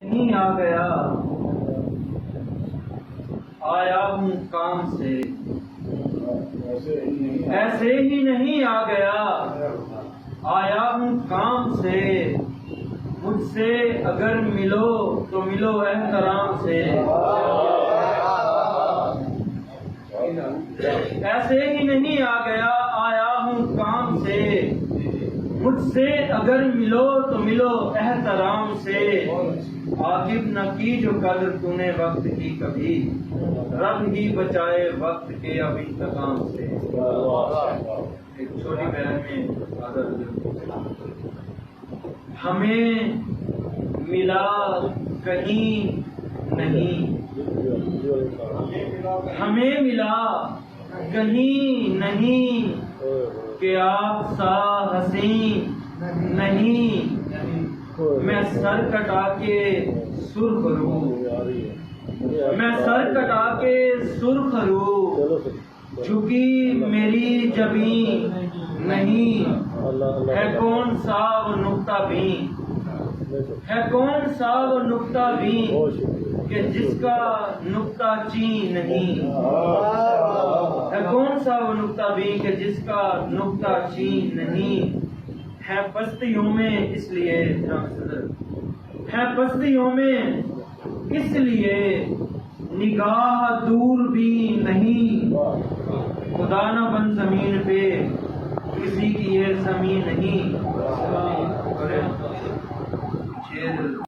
نہیں آ گیا، آیا ہوں کام سے، ایسے ہی نہیں آ گیا، آیا ہوں کام سے، مجھ سے اگر ملو تو ملو احترام سے، ایسے ہی نہیں آ گیا، آیا ہوں کام سے، مجھ سے اگر ملو تو ملو احترام سے، عاقب نہ کی جو قدر تو نے وقت کی کبھی، رب ہی بچائے وقت کے اب انتقام سے۔ ایک چھوٹی بہن میں ہمیں ملا کہیں نہیں، ہمیں ملا کہیں نہیں، کہ آپ سا حسین نہیں، میں سر کٹا کے سرخ رو، میں سر کٹا کے سرخ رو، جھکی میری جبین نہیں، ہے کون سا وہ نقطہ بھی، ہے کون سا وہ نقطہ بھی، کہ جس کا نقطہ چین نہیں، ہے کون سا وہ نقطہ بھی کہ جس کا نقطہ چین نہیں، ہے پستیوں میں اس لیے، ہے پستیوں میں اس لیے، نگاہ دور بھی نہیں، خدا نہ بن زمین پہ کسی کی یہ زمین نہیں۔